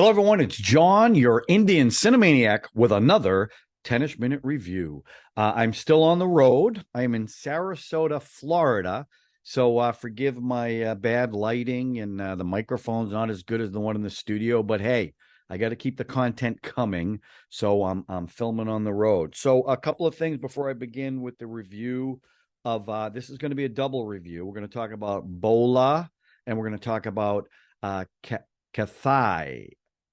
Hello, everyone. It's John, your Indian Cine-MANIAC, with another 10-ish minute review. I'm still on the road. I'm in Sarasota, Florida. So forgive my bad lighting and the microphone's not as good as the one in the studio. But hey, I got to keep the content coming. So I'm filming on the road. So a couple of things before I begin with the review of this is going to be a double review. We're going to talk about Bholaa and we're going to talk about Kaithi.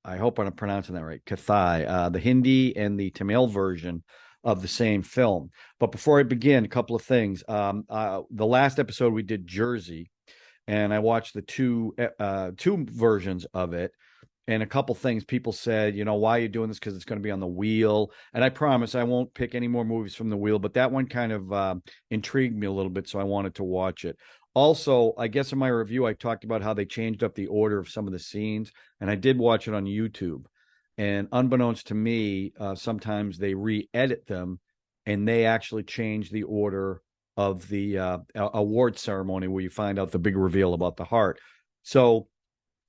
I hope I'm pronouncing that right. Kaithi, the Hindi and the Tamil version of the same film. But before I begin, a couple of things. The last episode we did Jersey, and I watched the two versions of it. And a couple things people said, why are you doing this? Because it's going to be on the wheel. And I promise I won't pick any more movies from the wheel, but that one kind of intrigued me a little bit, so I wanted to watch it. Also, I guess in my review, I talked about how they changed up the order of some of the scenes, and I did watch it on YouTube. And unbeknownst to me, sometimes they re-edit them, and they actually change the order of the award ceremony where you find out the big reveal about the heart. So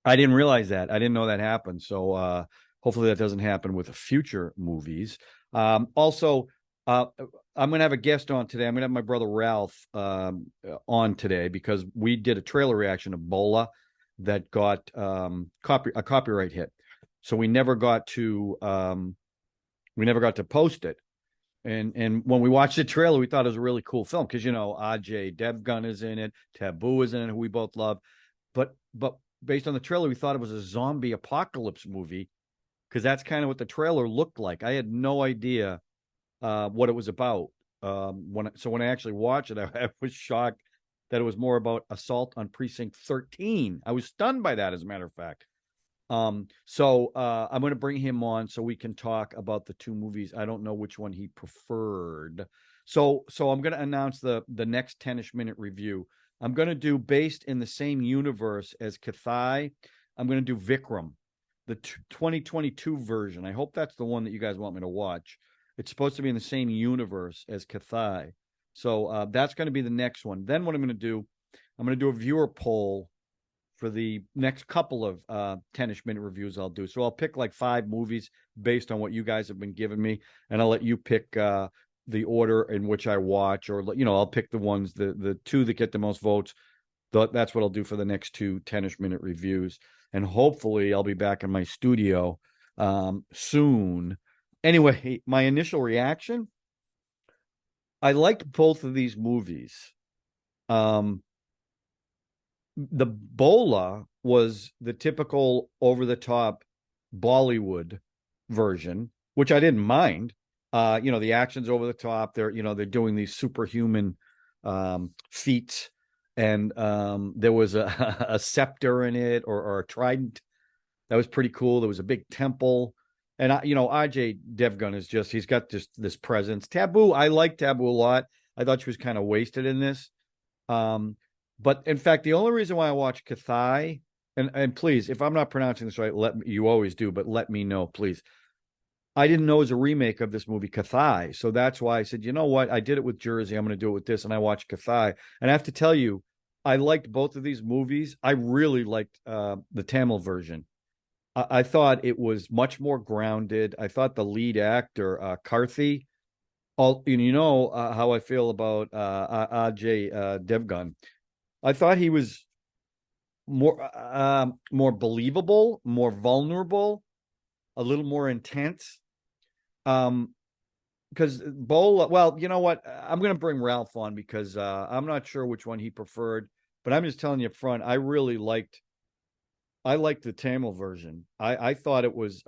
I didn't realize that. I didn't know that happened. So hopefully that doesn't happen with future movies. Also, I'm going to have a guest on today. I'm going to have my brother Ralph on today because we did a trailer reaction of Bholaa that got a copyright hit. So we never got to post it. And when we watched the trailer, we thought it was a really cool film because Ajay Devgan is in it, Taboo is in it, who we both love. But based on the trailer, we thought it was a zombie apocalypse movie because that's kind of what the trailer looked like. I had no idea what it was about. When I actually watched it, I was shocked that it was more about assault on Precinct 13. I was stunned by that, as a matter of fact. So I'm going to bring him on so we can talk about the two movies. I don't know which one he preferred. So I'm going to announce the next 10-ish minute review. I'm going to do, based in the same universe as Kaithi, I'm going to do Vikram, the 2022 version. I hope that's the one that you guys want me to watch. It's supposed to be in the same universe as Kaithi. So that's going to be the next one. Then what I'm going to do a viewer poll for the next couple of 10-ish minute reviews I'll do. So I'll pick like 5 movies based on what you guys have been giving me, and I'll let you pick the order in which I watch, or I'll pick the ones, the 2 that get the most votes. That's what I'll do for the next 2 10-ish minute reviews, and hopefully I'll be back in my studio soon. Anyway, my initial reaction, I liked both of these movies. The Bholaa was the typical over-the-top Bollywood version, which I didn't mind. The action's over the top. They're doing these superhuman feats, and there was a scepter in it, or a trident. That was pretty cool. There was a big temple. And Ajay Devgan he's got just this presence. Taboo, I like Taboo a lot. I thought she was kind of wasted in this. But in fact, the only reason why I watched Kaithi, and please, if I'm not pronouncing this right, you always do, but let me know, please. I didn't know it was a remake of this movie, Kaithi. So that's why I said, you know what? I did it with Jersey. I'm going to do it with this. And I watched Kaithi. And I have to tell you, I liked both of these movies. I really liked the Tamil version. I thought it was much more grounded. I thought the lead actor, Kaithi, how I feel about Ajay Devgan. I thought he was more believable, more vulnerable, a little more intense. Because Bholaa, well, you know what? I'm going to bring Ralph on because I'm not sure which one he preferred, but I'm just telling you up front, I liked the Tamil version. I thought it was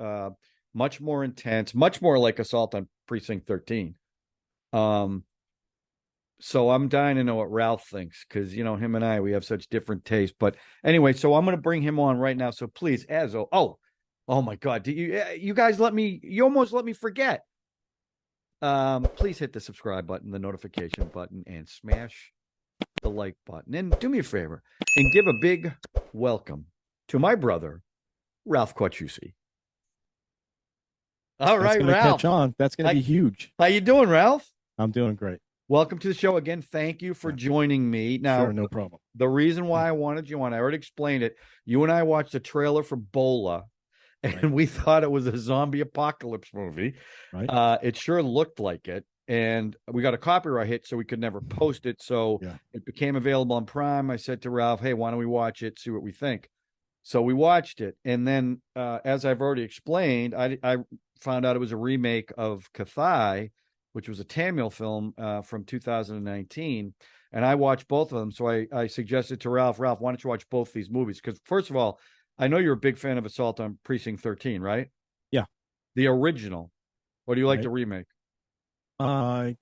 much more intense, much more like Assault on Precinct 13. So I'm dying to know what Ralph thinks because, him and we have such different tastes. But anyway, so I'm going to bring him on right now. So please, oh my God, you guys you almost let me forget. Please hit the subscribe button, the notification button, and smash the like button. And do me a favor and give a big welcome to my brother, Ralph Quachusi. All right, Ralph. Catch on. That's going to be huge. How you doing, Ralph? I'm doing great. Welcome to the show again. Thank you for joining me. Now, sure, no problem. The reason why I wanted you on, I already explained it. You and I watched the trailer for Bholaa, and Right. we thought it was a zombie apocalypse movie. Right. It sure looked like it. And we got a copyright hit, so we could never post it. So Yeah. it became available on Prime. I said to Ralph, hey, why don't we watch it, see what we think? So we watched it. And then, as I've already explained, I found out it was a remake of Kathai, which was a Tamil film from 2019. And I watched both of them. So I suggested to Ralph, why don't you watch both these movies? Because, first of all, I know you're a big fan of Assault on Precinct 13, right? Yeah. The original. Or do you like Right. the remake? I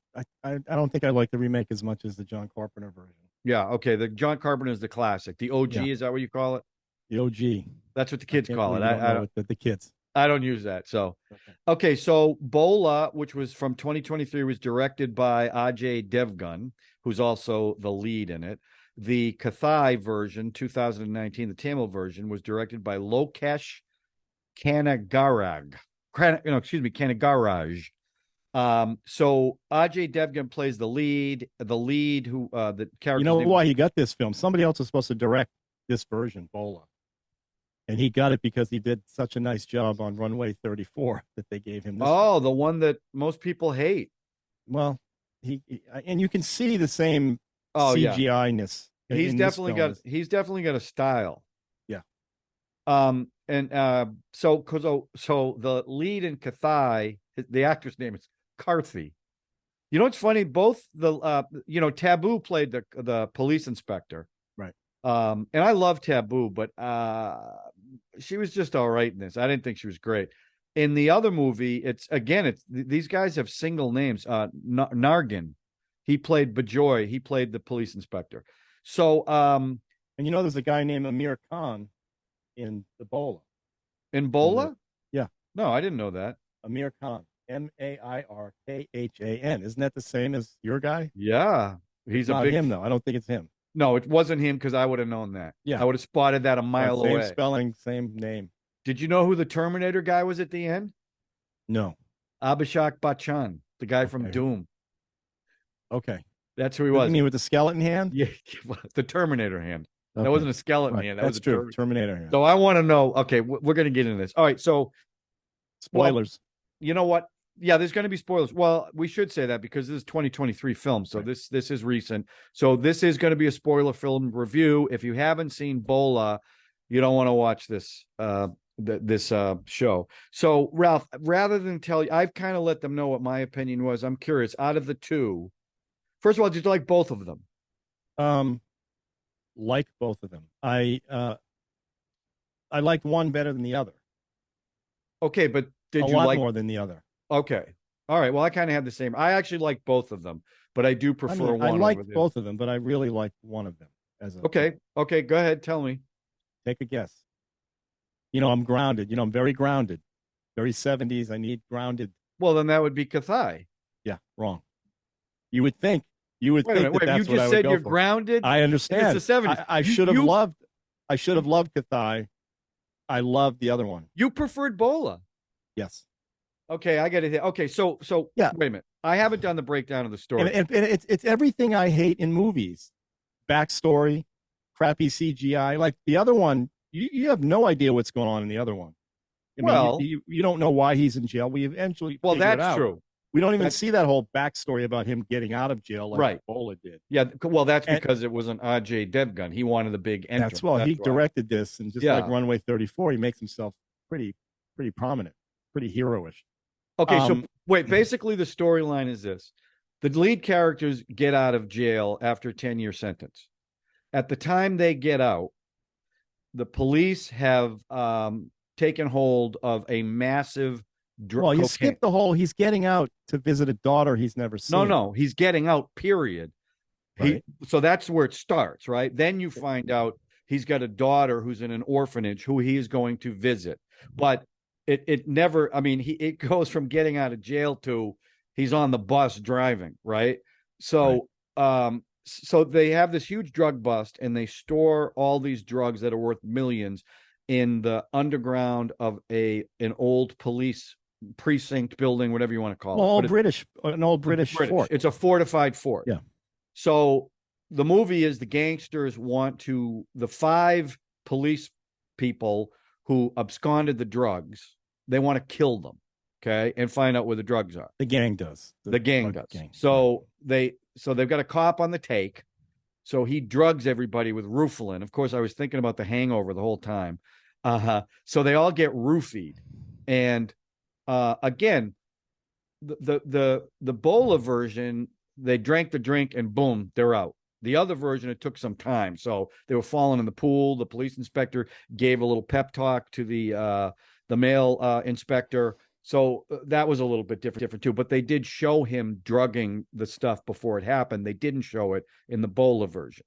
don't think I like the remake as much as the John Carpenter version. Yeah. Okay. The John Carpenter is the classic. The OG, Yeah. is that what you call it? The OG. That's what the I kids can't call it. believe you don't know it, the kids. I don't use that. So, Okay. okay. So Bola, which was from 2023, was directed by Ajay Devgan, who's also the lead in it. The Kathai version, 2019, the Tamil version, was directed by Lokesh Kanagaraj. Kanagaraj. So Ajay Devgan plays the lead. The lead who the character. You know why he got this film? Somebody else was supposed to direct this version, Bola. And he got it because he did such a nice job on Runway 34 that they gave him this. Oh, the one that most people hate. Well, and you can see the same CGI-ness. He's definitely got a style. Yeah. So the lead in Kathai, the actor's name is Karthi. You know what's funny? Both Taboo played the police inspector. Right. And I love Taboo, but she was just all right in this. I didn't think she was great. In the other movie, these guys have single names. Nargin, he played Bajoy. He played the police inspector. So, and there's a guy named Amir Khan in the Bola. In Bola? Yeah. No, I didn't know that. Amir Khan, Mairkhan. Isn't that the same as your guy? Yeah, he's not him though. I don't think it's him. No, it wasn't him because I would have known that. Yeah, I would have spotted that a mile away. Same spelling, same name. Did you know who the Terminator guy was at the end? No. Abhishek Bachchan, the guy from Doom. Okay. That's who he was. You mean with the skeleton hand? Yeah, the Terminator hand. Okay. That wasn't a skeleton hand. That was a true. Terminator hand. So I want to know. Okay, we're going to get into this. All right. So spoilers. Well, you know what? Yeah, there's going to be spoilers. Well, we should say that because this is 2023 film, so right. This is recent. So this is going to be a spoiler film review. If you haven't seen Bola, you don't want to watch this show. So Ralph, rather than tell you, I've kind of let them know what my opinion was. I'm curious. Out of the two, first of all, did you like both of them? Like both of them. I liked one better than the other. Okay, but did you like like more than the other? Okay. All right. Well, I kind of had the same. I actually like both of them, but I do prefer one. I like both of them, but I really like one of them. Okay. Go ahead. Tell me. Take a guess. I'm grounded. I'm very grounded. Very 70s. I need grounded. Well, then that would be Kathai. Yeah. Wrong. You would think. You would think that that's you just said you're grounded. I understand. It's the 70s. I should have loved. I should have loved Kathai. I loved the other one. You preferred Bola. Yes. Okay, I get it. Okay, so yeah. Wait a minute. I haven't done the breakdown of the story. And it's everything I hate in movies. Backstory, crappy CGI. Like the other one, you have no idea what's going on in the other one. You don't know why he's in jail. We eventually that's true. We don't even see that whole backstory about him getting out of jail like Bola did. Yeah, well, that's because it was an Ajay Devgan. He wanted the big entrance. He directed this, and just like Runway 34, he makes himself pretty prominent, pretty heroish. Okay, so wait, basically the storyline is this. The lead characters get out of jail after a 10-year sentence. At the time they get out, the police have taken hold of a massive Well, you skipped the whole, he's getting out to visit a daughter he's never seen. No, he's getting out, period. Right. So that's where it starts, right? Then you find out he's got a daughter who's in an orphanage who he is going to visit. But it never, it goes from getting out of jail to he's on the bus driving, right? So so they have this huge drug bust and they store all these drugs that are worth millions in the underground of an old police precinct building, whatever you want to call it. An old British fort. It's a fortified fort. Yeah. So the movie is the gangsters the 5 police people who absconded the drugs. They want to kill them, okay, and find out where the drugs are. The gang does. The gang does. So they've got a cop on the take. So he drugs everybody with Rufalin. Of course, I was thinking about The Hangover the whole time. So they all get roofied, and again, the Bholaa version, they drank the drink and boom, they're out. The other version, it took some time. So they were falling in the pool. The police inspector gave a little pep talk to the male inspector. So that was a little bit different too. But they did show him drugging the stuff before it happened. They didn't show it in the Bholaa version.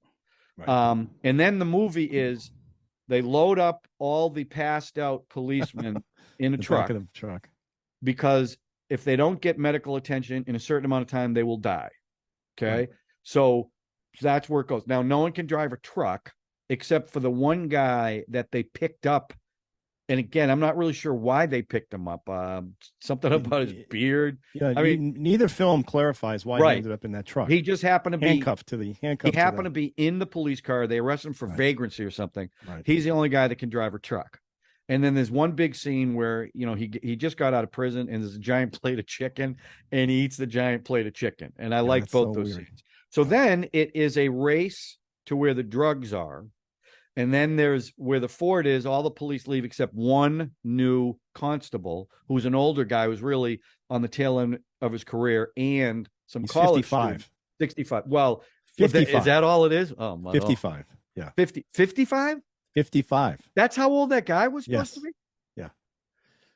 Right. And then the movie is they load up all the passed out policemen in a truck, because if they don't get medical attention in a certain amount of time, they will die. Okay. Right. So that's where it goes. Now, no one can drive a truck except for the one guy that they picked up. And again, I'm not really sure why they picked him up. Something about his beard. Yeah, I mean, neither film clarifies why he ended up in that truck. He just happened to be handcuffed to the handcuffed. He happened to be in the police car. They arrested him for vagrancy or something. Right. He's the only guy that can drive a truck. And then there's one big scene where, you know, he just got out of prison and there's a giant plate of chicken and he eats the giant plate of chicken. And I like both those scenes. So then it is a race to where the drugs are. And then there's where the fort is. All the police leave except one new constable who's an older guy who's really on the tail end of his career, and some college 55. Students. 65. Well, 55. Is that all it is? Oh, 55. Yeah. 55? 55. That's how old that guy was supposed to be? Yeah.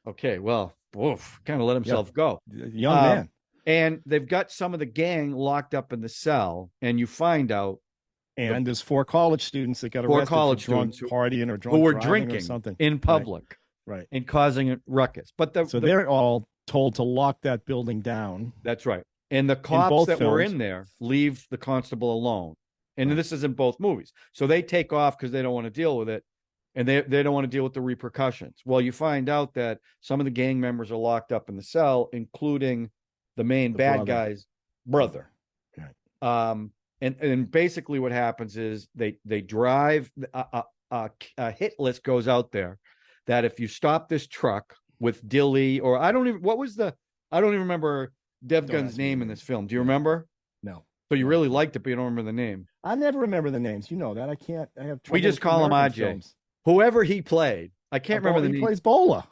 Okay, well, kind of let himself go. Young man. And they've got some of the gang locked up in the cell, and you find out. And there's 4 college students that got arrested for drunk partying or drunk who were driving drinking or something in public, right, and causing a ruckus. But they're all told to lock that building down. That's right. And the cops that were in there leave the constable alone. And this is in both movies. So they take off because they don't want to deal with it, and they don't want to deal with the repercussions. Well, you find out that some of the gang members are locked up in the cell, including the main bad guy's brother. Right. And basically what happens is they drive, a hit list goes out there that if you stop this truck with Dilly, or I don't even remember Dev Gunn's name in this film. Do you remember? No. So you really liked it, but you don't remember the name. I never remember the names. You know that. I have trouble. We just call him Ajay. Films. Whoever he played. I can't remember the name. He plays Bholaa.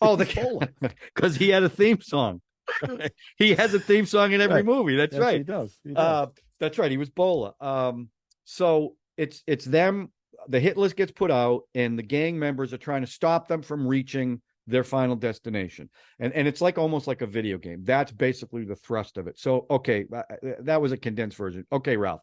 Oh, Bholaa. Because he had a theme song. He has a theme song in every movie. That's right. He does. He does. That's right. He was Bholaa. So it's them. The hit list gets put out, and the gang members are trying to stop them from reaching their final destination. And it's like almost like a video game. That's basically the thrust of it. So, okay, that was a condensed version. Okay, Ralph,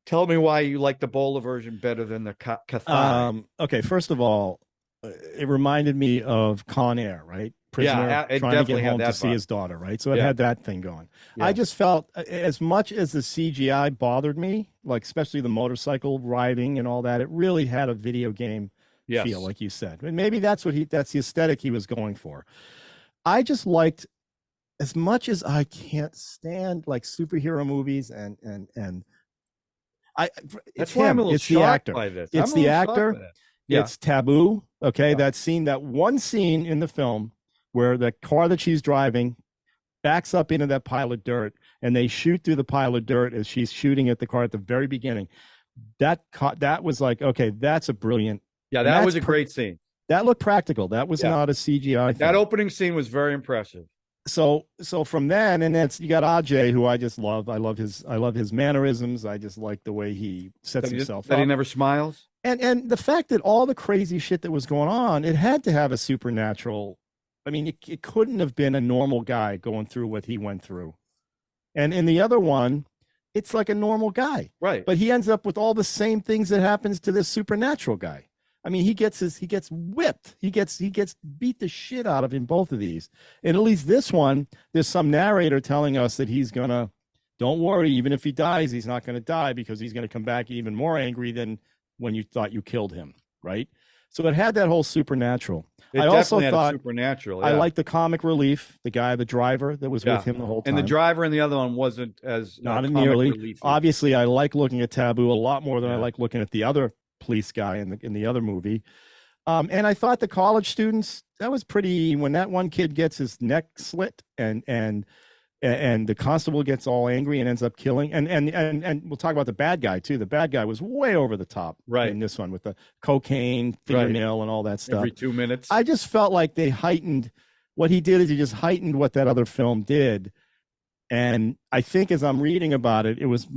tell me why you like the Bholaa version better than the Kathai. Okay, first of all, it reminded me of Con Air, right? Prisoner trying to get home to see his daughter, right? So it had that thing going. Yeah. I just felt, as much as the CGI bothered me, like especially the motorcycle riding and all that, it really had a video game feel, like you said. And maybe that's the aesthetic he was going for. I just liked, as much as I can't stand like superhero movies and that's why I'm a little shocked by this. It's the actor. Yeah. It's taboo. Okay. Yeah. That one scene in the film where the car that she's driving backs up into that pile of dirt and they shoot through the pile of dirt as she's shooting at the car at the very beginning. That was like, okay, that's a brilliant. Yeah. That was a great scene. That looked practical. That was not a CGI thing. That opening scene was very impressive. So from then, and you got Ajay, who I just love. I love his mannerisms. I just like the way he sets himself up. That he never smiles. And the fact that all the crazy shit that was going on, it had to have a supernatural. I mean, it couldn't have been a normal guy going through what he went through. And in the other one, it's like a normal guy. Right. But he ends up with all the same things that happens to this supernatural guy. I mean, he gets whipped. He gets beat the shit out of in both of these. And at least this one, there's some narrator telling us that he's gonna, don't worry, even if he dies, he's not gonna die because he's gonna come back even more angry than when you thought you killed him, right? So it had that whole supernatural. I also thought supernatural. Yeah. I liked the comic relief, the guy, the driver that was with him the whole time. And the driver in the other one wasn't as not nearly. Relief. Obviously, I like looking at Taboo a lot more than I like looking at the other police guy in the other movie. And I thought the college students, that was pretty, when that one kid gets his neck slit and the constable gets all angry and ends up killing, and we'll talk about the bad guy too. The bad guy was way over the top Right. in this one with the cocaine fingernail and all that stuff. Every 2 minutes. I just felt like they heightened what he did, is he just heightened what that other film did. And I think as I'm reading about it, it was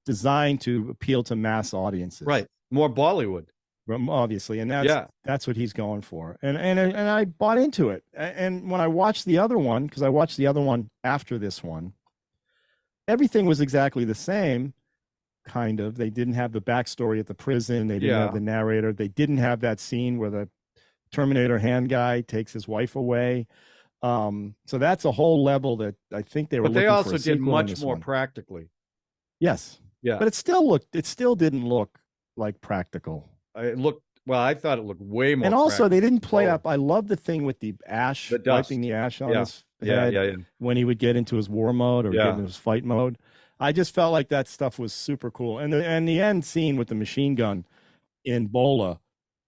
designed to appeal to mass audiences. Right. More Bollywood. Obviously. And that's what he's going for. And I bought into it. And when I watched the other one, because I watched the other one after this one, everything was exactly the same, kind of. They didn't have the backstory at the prison. They didn't have the narrator. They didn't have that scene where the Terminator hand guy takes his wife away. So that's a whole level that I think they were. But they also did much more practically. Yes. Yeah. But it still didn't look like practical. I thought it looked way more. And also, they didn't play up. I love the thing with the ash, wiping the ash on his head when he would get into his war mode or get into his fight mode. I just felt like that stuff was super cool. And the end scene with the machine gun in Bola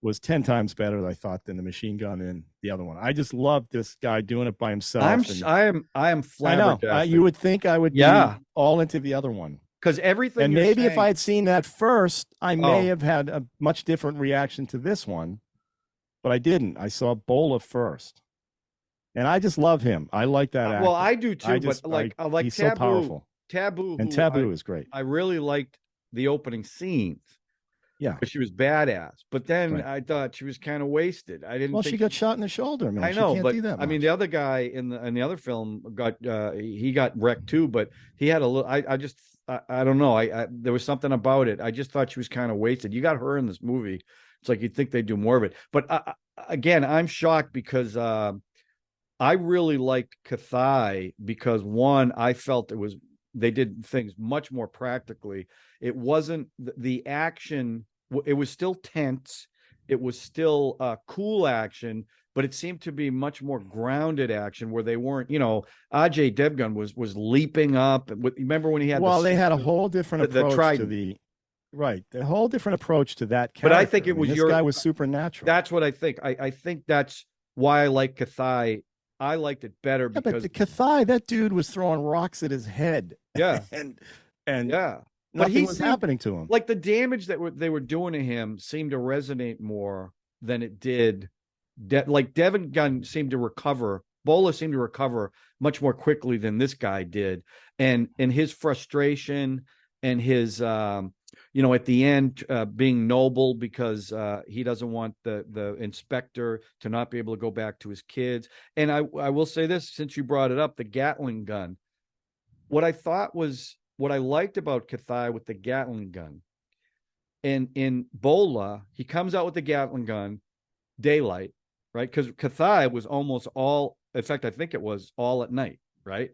was 10 times better, I thought, than the machine gun in the other one. I just loved this guy doing it by himself. I am flabbergasted. I know. You would think I would be all into the other one. Because everything. And maybe if I had seen that first, I may have had a much different reaction to this one, but I didn't. I saw Bola first, and I just love him. I like that actor. Well, I do too. I like he's Taboo, so powerful. Taboo is great. I really liked the opening scenes. Yeah, because she was badass. But then I thought she was kind of wasted. I didn't. Well, she got shot in the shoulder, man. I know, she can't but do that I mean, the other guy in the other film got wrecked too. But he had a little. I don't know. There was something about it. I just thought she was kind of wasted. You got her in this movie. It's like you'd think they'd do more of it. But again, I'm shocked because I really liked Kathai because one, I felt they did things much more practically. It wasn't the action. It was still tense. It was still cool action, but it seemed to be much more grounded action where they weren't, Ajay Devgan was leaping up. Remember when he had they had a whole different approach to the whole different approach to that character. But I think this guy was supernatural. That's what I think. I think that's why I like Kathai. I liked it better because but the Kathai, that dude was throwing rocks at his head. Yeah. and yeah. Nothing was happening to him. Like the damage that they were doing to him seemed to resonate more than it did. Like Devin Gunn seemed to recover. Bola seemed to recover much more quickly than this guy did. And his frustration and his, at the end being noble because he doesn't want the inspector to not be able to go back to his kids. And I will say this, since you brought it up, the Gatling gun. What I liked about Kathai with the Gatling gun, and in Bola, he comes out with the Gatling gun, daylight, right? Because Kathai was almost all, in fact, I think it was all at night, right?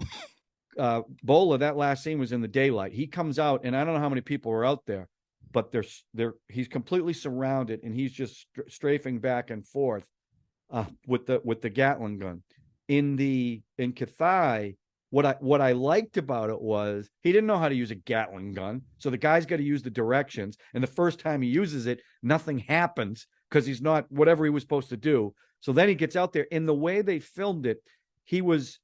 Bola, that last scene was in the daylight. He comes out, and I don't know how many people are out there, but he's completely surrounded, and he's just strafing back and forth with the Gatling gun. In Kathai, what I liked about it was he didn't know how to use a Gatling gun. So the guy's got to use the directions. And the first time he uses it, nothing happens because he's not whatever he was supposed to do. So then he gets out there. In the way they filmed it, he was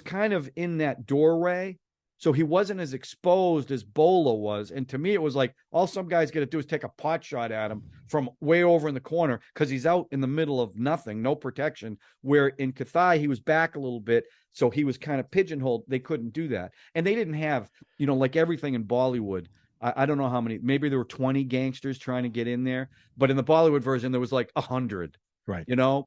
kind of in that doorway. So he wasn't as exposed as Bola was. And to me, it was like all some guy's got to do is take a pot shot at him from way over in the corner because he's out in the middle of nothing, no protection. Where in Kathai, he was back a little bit. So he was kind of pigeonholed. They couldn't do that. And they didn't have, like everything in Bollywood. I don't know how many, maybe there were 20 gangsters trying to get in there. But in the Bollywood version, there was like 100. Right.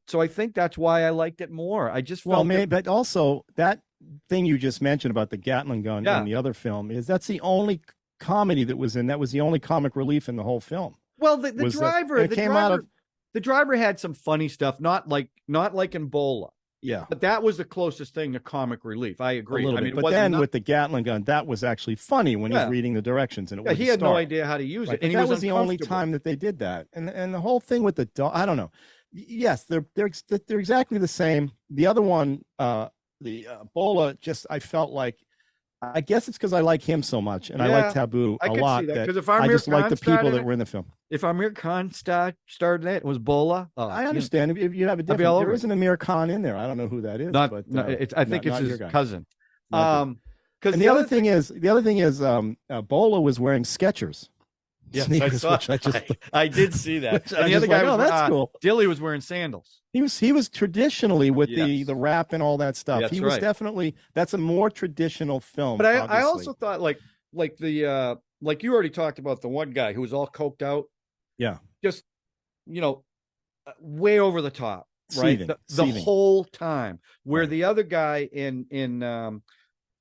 So I think that's why I liked it more. I just felt but also that thing you just mentioned about the Gatling gun in the other film that's the only comedy that was in. That was the only comic relief in the whole film. Well, the driver had some funny stuff, not like in Bola. Yeah, but that was the closest thing to comic relief. I agree. I mean, but then with the Gatling gun, that was actually funny when he's reading the directions, and he had no idea how to use it, and that was the only time that they did that. And the whole thing with the dog, I don't know. Yes, they're exactly the same. The other one, the Bola, just I felt like I guess it's because I like him so much, and I like Yeah, Taboo I a could see lot. that That because if I Amir just like Khan the people started that it, were in the film. if Amir Khan started it, was Bola. I understand if you have a I'd be all different. There over is it. an Amir Khan in there. I don't know who that is, Not, but no, it's. I think it's not your his guy. cousin. Might be. Because And the other thing, the other thing is, Bola was wearing Skechers yes, I sneakers, saw. which I just, I did see that, which and I the other just guy like, was oh, that's cool. Dilly was wearing sandals. He was traditionally with Yes, the rap and all that stuff. that's He was right. definitely that's a more traditional film, But I obviously. also thought like the like you already talked about the one guy who was all coked out, Yeah, just you know way over the top, right? The seething. whole time. Where Right. the other guy in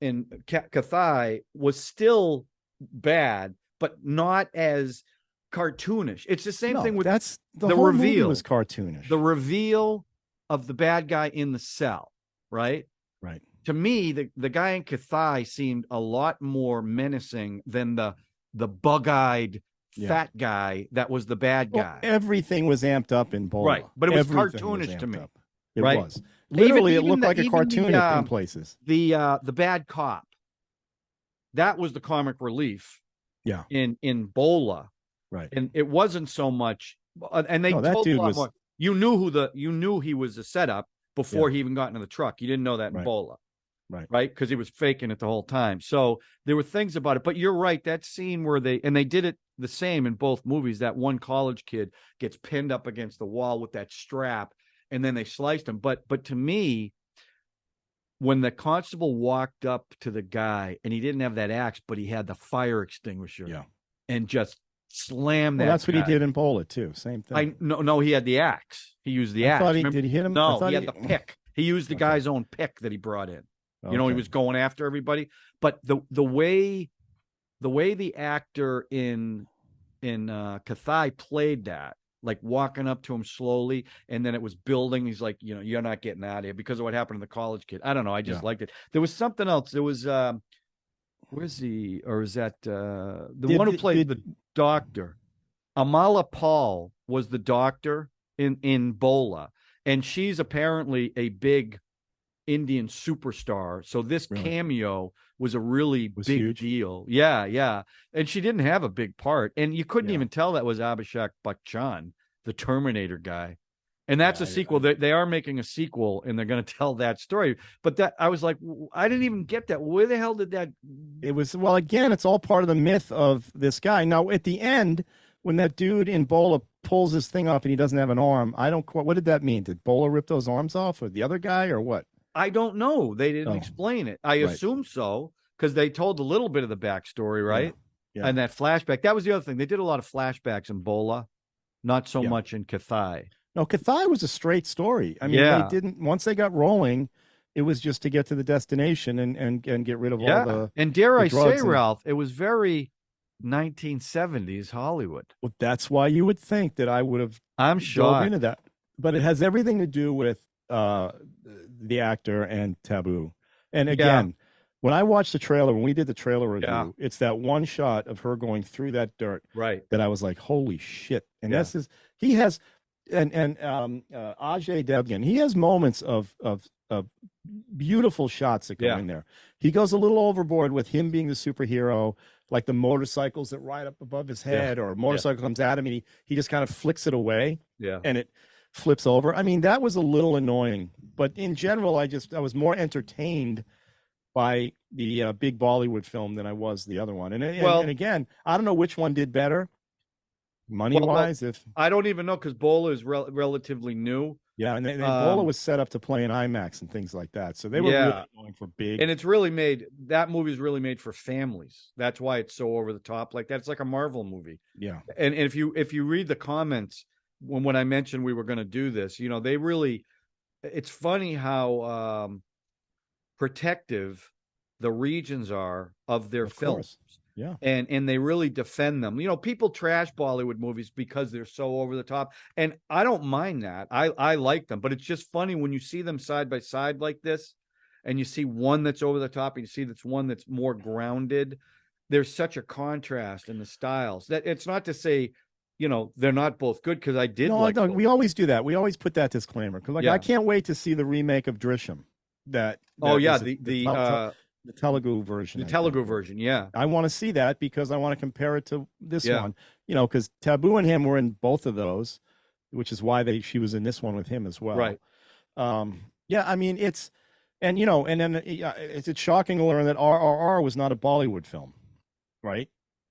Kathai was still bad, but not as cartoonish. It's the same thing with That's the the whole movie reveal. was cartoonish. The reveal of the bad guy in the cell, right? Right. To me, the guy in Kathai seemed a lot more menacing than the bug-eyed fat guy that was the bad guy. Everything was amped up in Bola. Right, but it was Everything cartoonish to me. up. It right? was. Literally, it looked like a even cartoon in places. The bad cop, that was the comic relief. Yeah. In Bola, right? And it wasn't so much. And they that told dude a lot was. more. You knew he was a setup before he even got into the truck. You didn't know that in Bola. Right, because he was faking it the whole time. So there were things about it, but you're right. That scene where they did it the same in both movies. That one college kid gets pinned up against the wall with that strap, and then they sliced him. But to me, when the constable walked up to the guy and he didn't have that axe, but he had the fire extinguisher, and just slammed that. That's what he did in Bola too. Same thing. No, he had the axe. He used the axe. Did he hit him? No, he had the pick. He used the guy's own pick that he brought in. He was going after everybody. But the way the actor in Kathai played that, like walking up to him slowly, and then it was building. He's like, you're not getting out of here because of what happened to the college kid. I don't know. I just liked it. There was something else. There was where's the or is that the one who played the doctor? Amala Paul was the doctor in Bola, and she's apparently a big Indian superstar. So this cameo was a really big deal. Yeah. And she didn't have a big part. And you couldn't even tell that was Abhishek Bachchan, the Terminator guy. And that's a sequel. They are making a sequel, and they're going to tell that story. But that I was like, I didn't even get that. Where the hell did that? It was, well, again, it's all part of the myth of this guy. Now, at the end, when that dude in Bola pulls his thing off and he doesn't have an arm, what did that mean? Did Bola rip those arms off, or the other guy, or what? I don't know. They didn't explain it. I assume so, because they told a little bit of the backstory, right? Yeah. And that flashback. That was the other thing. They did a lot of flashbacks in Bola, not so much in Kathai. No, Kathai was a straight story. I mean, they didn't, once they got rolling, it was just to get to the destination and get rid of all the. And dare I say, Ralph, it was very 1970s Hollywood. Well, that's why you would think that I would have. I'm shocked into that, but it has everything to do with the actor and Taboo. And again, when I watched the trailer, when we did the trailer review, it's that one shot of her going through that dirt, that I was like, holy shit. And this is, he has, and Ajay Devgan, he has moments of beautiful shots that go in there. He goes a little overboard with him being the superhero, like the motorcycles that ride up above his head, or a motorcycle comes at him and he just kind of flicks it away. And it flips over. I mean, that was a little annoying, but in general, I was more entertained by the big Bollywood film than I was the other one. And again, I don't know which one did better money wise. If I don't even know, because Bola is relatively new. Yeah, and Bola was set up to play in IMAX and things like that, so they were really going for big. And it's that movie is really made for families. That's why it's so over the top like that. It's like a Marvel movie. Yeah, and if you read the comments when I mentioned we were going to do this, they really, it's funny how protective the regions are of their films. Yeah. And they really defend them. People trash Bollywood movies because they're so over the top. And I don't mind that. I like them, but it's just funny when you see them side by side like this, and you see one that's over the top and you see that's one that's more grounded. There's such a contrast in the styles that it's not to say, they're not both good, because I did. No, like we always do that. We always put that disclaimer, because I can't wait to see the remake of Drishyam. The Telugu version. The Telugu version, yeah. I want to see that because I want to compare it to this Yeah. one. Because Taboo and him were in both of those, which is why she was in this one with him as well. Right. Yeah, I mean and then it's shocking to learn that RRR was not a Bollywood film, right?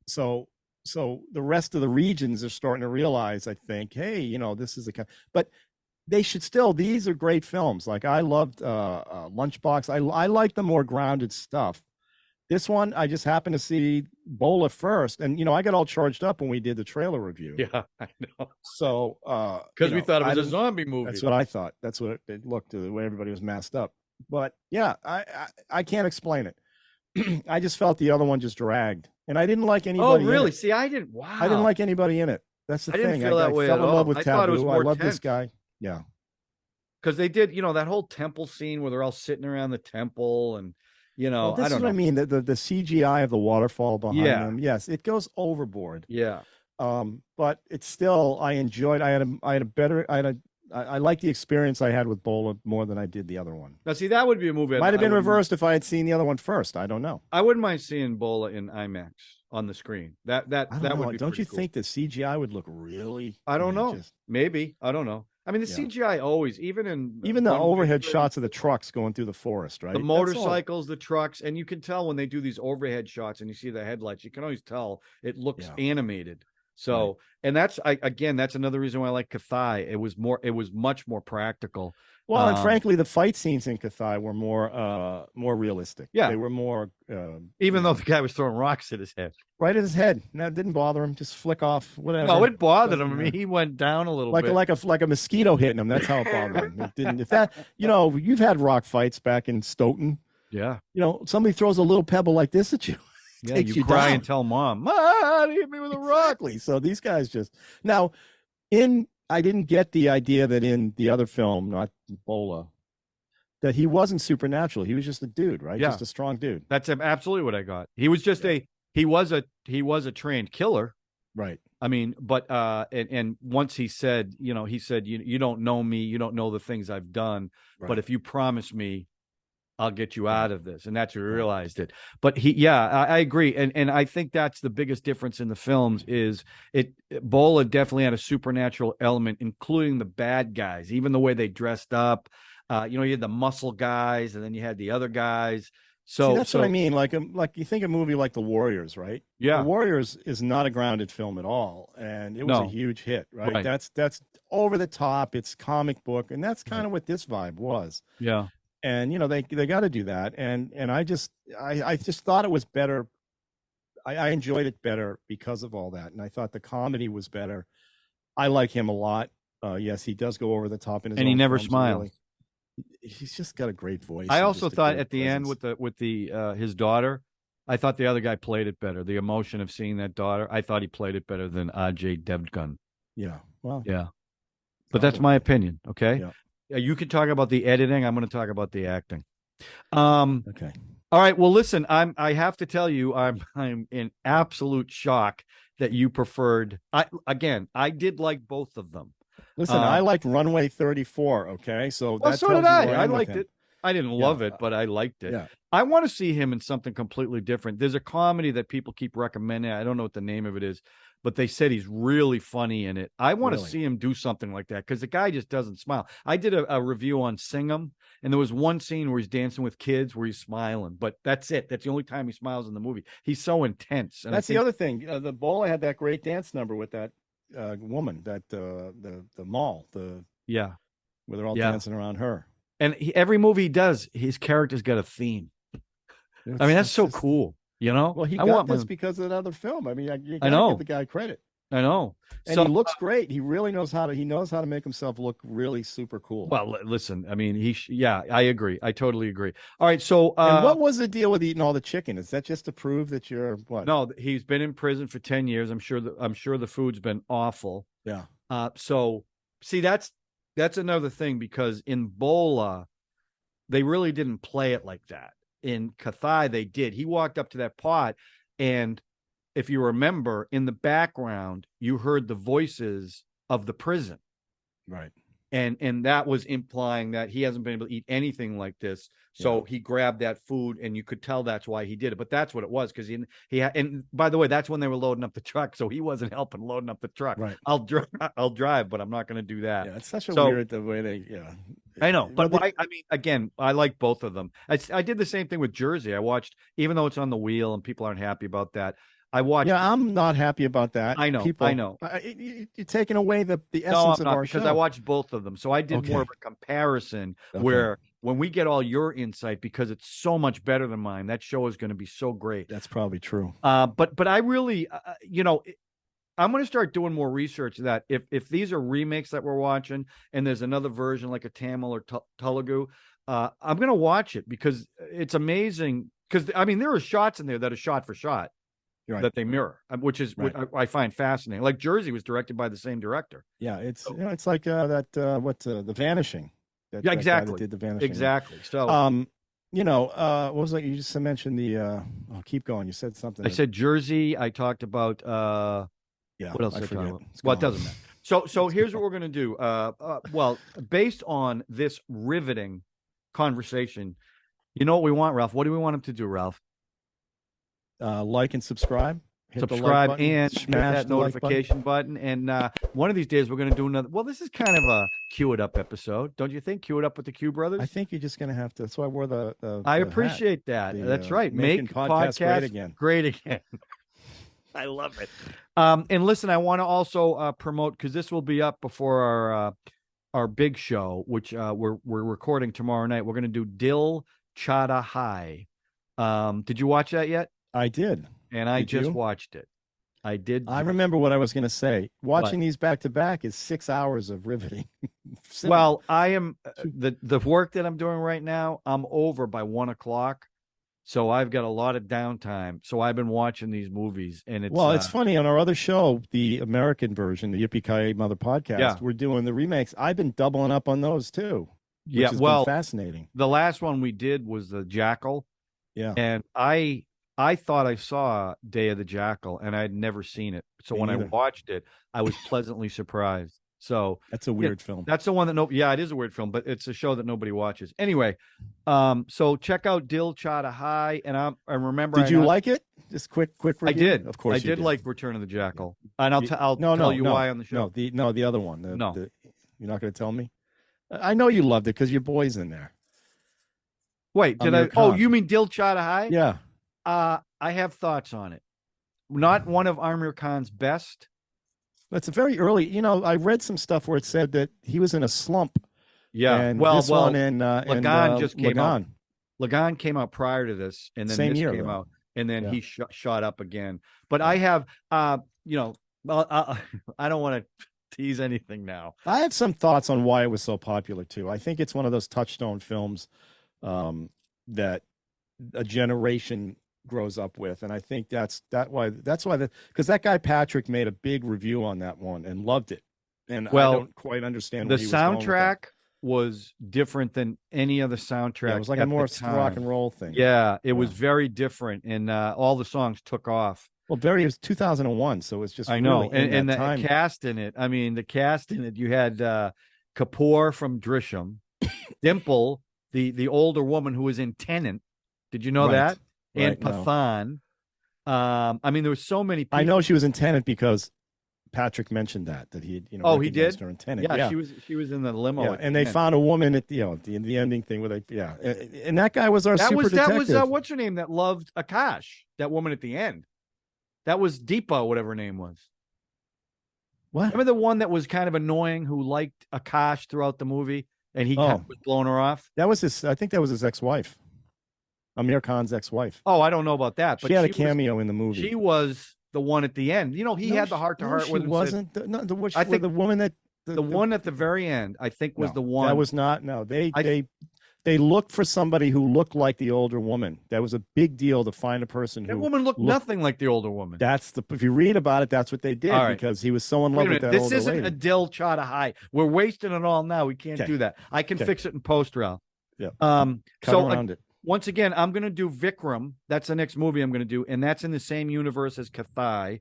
So the rest of the regions are starting to realize, I think, hey, this is but they should still. These are great films. Like I loved Lunchbox. I like the more grounded stuff. This one, I just happened to see Bholaa first, and I got all charged up when we did the trailer review. Yeah, I know. So because we thought it was a zombie movie. That's what I thought. That's what it looked, the way everybody was masked up. But yeah, I can't explain it. I just felt the other one just dragged, and I didn't like anybody. Oh, really? In it. See, I didn't. Wow. I didn't like anybody in it. That's the thing. I didn't feel that way fell at in all. love with I Taboo. thought it was more I love tense. this guy. Yeah. Because they did, that whole temple scene where they're all sitting around the temple, and Well, this I is don't what know. I mean. The CGI of the waterfall behind them. Yes, it goes overboard. Yeah. But it's still, I enjoyed. I like the experience I had with Bholaa more than I did the other one. Now, see, that would be a movie. Might have been reversed if I had seen the other one first. I don't know. I wouldn't mind seeing Bholaa in IMAX on the screen. That would be. Don't you cool. think the CGI would look really? I don't know. Maybe. I don't know. I mean, the CGI always, even the overhead shots of the trucks going through the forest, right? The motorcycles, the trucks, and you can tell when they do these overhead shots and you see the headlights, you can always tell it looks animated. So, and that's another reason why I like Kathai. It was much more practical. Well, and frankly, the fight scenes in Kathai were more realistic. Yeah, they were more. Even though the guy was throwing rocks at his head, right at his head, that didn't bother him. Just flick off, whatever. No, it bothered him. I mean, he went down a little bit, like a mosquito hitting him. That's how it bothered him. It didn't. If that, you've had rock fights back in Stoughton. Yeah. Somebody throws a little pebble like this at you. Yeah, you cry down and tell mom, "Mom, hit me with a rock." Exactly. So these guys just now I didn't get the idea that in the other film, not Bholaa, that he wasn't supernatural. He was just a dude, right? Yeah. Just a strong dude. That's absolutely what I got. He was just he was a trained killer. Right. I mean, but and once he said, you don't know me, you don't know the things I've done, but if you promise me, I'll get you out of this. And that's where he realized it. But I agree. And I think that's the biggest difference in the films is Bholaa definitely had a supernatural element, including the bad guys, even the way they dressed up. You had the muscle guys and then you had the other guys. So that's what I mean. Like you think a movie like The Warriors, right? Yeah. The Warriors is not a grounded film at all. And it was a huge hit, right? That's over the top. It's comic book. And that's kind of what this vibe was. Yeah. And they got to do that, and I just thought it was better. I enjoyed it better because of all that, and I thought the comedy was better. I like him a lot. Yes, he does go over the top in his. And he never smiles. Really. He's just got a great voice. I also thought at the end with his daughter, I thought the other guy played it better. The emotion of seeing that daughter, I thought he played it better than Ajay Devgan. Yeah. Well. Yeah. But that's my opinion. Okay. Yeah. You can talk about the editing. I'm going to talk about the acting. Okay. All right. Well, listen, I have to tell you, I'm in absolute shock that you preferred. I did like both of them. Listen, I liked Runway 34. Okay. So so did I. I liked it. I didn't love it, but I liked it. Yeah. I want to see him in something completely different. There's a comedy that people keep recommending. I don't know what the name of it is, but they said he's really funny in it. I want to see him do something like that because the guy just doesn't smile. I did a review on Sing 'Em, and there was one scene where he's dancing with kids where he's smiling, but that's it. That's the only time he smiles in the movie. He's so intense. And that's the other thing. The Bholaa had that great dance number with that woman, that the mall, where they're all dancing around her. And every movie he does, his character's got a theme. I mean, that's so cool. Well, he got this because of another film. I mean, you gotta give the guy credit. I know. And he looks great. He really knows how to make himself look really super cool. Well, listen, I mean, I agree. I totally agree. All right. So, and what was the deal with eating all the chicken? Is that just to prove that you're what? No, he's been in prison for 10 years. I'm sure the food's been awful. Yeah. So see, that's another thing because in Bholaa, they really didn't play it like that. In Kathai, they did. He walked up to that pot, and if you remember, in the background, you heard the voices of the prison. Right. and that was implying that he hasn't been able to eat anything like this. So he grabbed that food, and you could tell that's why he did it. But that's what it was, because and by the way, that's when they were loading up the truck, so he wasn't helping loading up the truck. Right. I'll drive, but I'm not going to do that. Yeah, it's such a weird the way they. Yeah, I know, but I mean, again, I like both of them. I did the same thing with Jersey. I watched, even though it's on the wheel and people aren't happy about that. I watched. Yeah, I'm not happy about that. I know. People, I know. You're taking away the essence of our show. Because I watched both of them, so I did more of a comparison where when we get all your insight, because it's so much better than mine, that show is going to be so great. That's probably true. But I really, I'm going to start doing more research that if these are remakes that we're watching, and there's another version like a Tamil or Telugu, I'm going to watch it, because it's amazing. Because I mean, there are shots in there that are shot for shot. Right. That they mirror, which is what I find fascinating. Like Jersey was directed by the same director. Yeah, it's it's like The Vanishing. Exactly. That did The Vanishing. Exactly. So, what was it? You just mentioned the. Keep going. You said something. I said Jersey. I talked about. What else? I forget. Well, it doesn't matter. So here's what we're gonna do. Well, based on this riveting conversation, you know what we want, Ralph? What do we want him to do, Ralph? Like and subscribe. Subscribe and smash that notification button. And one of these days we're going to do another. Well, this is kind of a Cue It Up episode, don't you think? Cue It Up with the Q Brothers. I think you're just going to have to. That's why I wore the I appreciate hat. That. That's right. Make podcast great again. Great again. I love it. And listen, I want to also promote, because this will be up before our big show, which we're recording tomorrow night. We're going to do Dil Chada Hai. Did you watch that yet? I did. And I just watched it. I did. I remember what I was going to say. Watching these back to back is 6 hours of riveting. Well, I am the work that I'm doing right now. I'm over by 1 o'clock, so I've got a lot of downtime. So I've been watching these movies, and it's funny. On our other show, the American version, the Yippee-Ki-Yay Mother podcast, we're doing the remakes. I've been doubling up on those too. Which has been fascinating. The last one we did was the Jackal. Yeah, and I thought I saw Day of the Jackal, and I'd never seen it. So when I watched it, I was pleasantly surprised. So that's a weird film. That's the one that it is a weird film, but it's a show that nobody watches. Anyway, so check out Dil Chada Hai, and I remember. Did you like it? Just quick review. I did. Of course, I did like Return of the Jackal, and I'll tell you why on the show. The other one. You're not going to tell me. I know you loved it because your boy's in there. Wait, did I? Oh, you mean Dil Chada Hai? Yeah. I have thoughts on it. Not one of Amir Khan's best. It's a very early. I read some stuff where it said that he was in a slump. Yeah. And well, Lagan just came out. Lagan came out prior to this, and then Same this year, came out, and then he shot up again. But I have, I don't want to tease anything now. I have some thoughts on why it was so popular too. I think it's one of those touchstone films that a generation grows up with, and I think that's why because that guy Patrick made a big review on that one and loved it, and I don't quite understand the soundtrack was different than any other soundtrack. Yeah, it was like a more rock and roll thing. Yeah, it was very different, and all the songs took off. Well, it was 2001, so it's just I know, really and the cast in it. I mean, the cast in it. You had Kapoor from Drishyam, Dimple, the older woman who was in Tenet. Did you know that? And Pathan. I mean, there were so many people. I know she was in Tenet because Patrick mentioned that he he did. Her in Tenet. Yeah, she was in the limo. Yeah, and they found a woman at the ending thing where and that guy was detective. That was what's her name that loved Akash, that woman at the end. That was Deepa, whatever her name was. What? Remember the one that was kind of annoying who liked Akash throughout the movie, and he kind of was blowing her off? That was I think that was his ex-wife. Amir Khan's ex-wife. Oh, I don't know about that. But she had a cameo in the movie. She was the one at the end. He had the heart-to-heart with him. Wasn't. I think the woman that the one at the very end, I think, was the one. That was not. No, they looked for somebody who looked like the older woman. That was a big deal to find a person who. That woman looked nothing like the older woman. If you read about it, that's what they did because he was so in love with that older lady. This isn't a Dil Chada Hai. We're wasting it all now. We can't do that. I can fix it in post, Ralph. Yeah. Cut around it. Once again, I'm going to do Vikram. That's the next movie I'm going to do, and that's in the same universe as Kathai.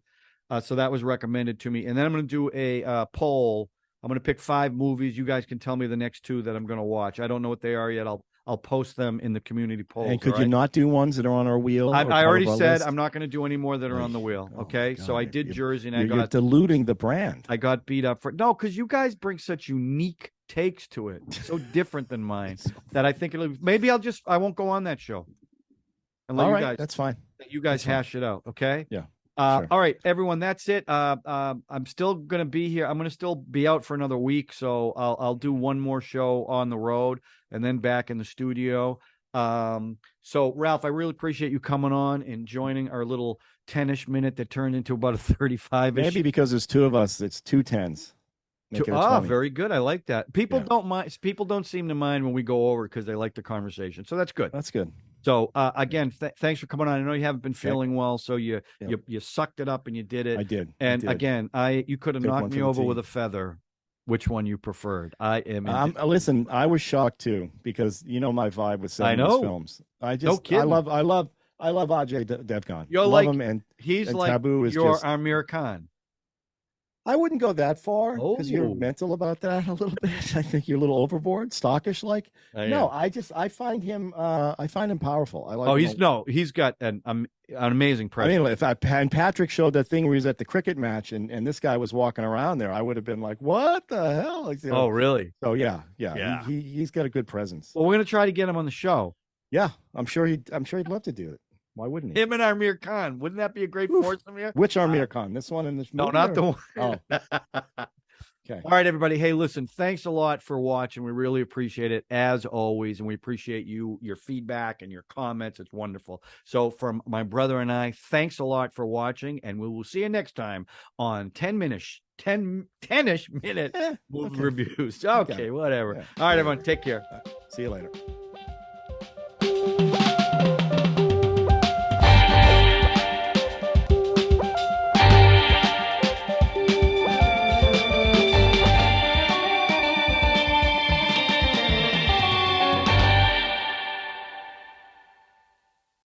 So that was recommended to me. And then I'm going to do a poll I'm going to pick 5 movies. You guys can tell me the next 2 that I'm going to watch. I don't know what they are yet. I'll post them in the community polls. And could you not do ones that are on our wheel? I already said I'm not going to do any more that are on the wheel. Okay, so I did Jersey, and you're diluting the brand. I got beat up for because you guys bring such unique takes to it, so different than mine, that I think maybe I won't go on that show. And all right, that's fine. You guys hash it out, okay? Yeah. Sure. All right, everyone, that's it. I'm still going to be here. I'm going to still be out for another week, so I'll do one more show on the road and then back in the studio. So Ralph, I really appreciate you coming on and joining our little 10-ish minute that turned into about a 35-ish. Maybe because there's 2 of us, it's 2 10s. Very good. I like that. People don't mind. People don't seem to mind when we go over because they like the conversation. So that's good. That's good. So again, thanks for coming on. I know you haven't been feeling well, so you sucked it up and you did it. I did. And again, you could have knocked me over with a feather. Which one you preferred? I am. Listen, I was shocked too because my vibe with some of these films. I love Ajay Devgan. You're him, and he's and like Taboo is your just Amir Khan. I wouldn't go that far because you're mental about that a little bit. I think you're a little overboard, stockish like. No, I find him powerful. I like. He's got an amazing presence. I mean, and Patrick showed that thing where he was at the cricket match and this guy was walking around there, I would have been like, what the hell? Like, Oh, really? So yeah. He's got a good presence. Well, we're gonna try to get him on the show. Yeah, I'm sure he'd love to do it. Why wouldn't he? Him and Amir Khan. Wouldn't that be a great foursome here? Which Amir Khan? This one in this movie? No, not the one. Oh. Okay. All right, everybody. Hey, listen, thanks a lot for watching. We really appreciate it, as always. And we appreciate your feedback and your comments. It's wonderful. So from my brother and I, thanks a lot for watching. And we will see you next time on 10-ish minute movie reviews. Okay, whatever. Yeah. All right, everyone. Take care. See you later.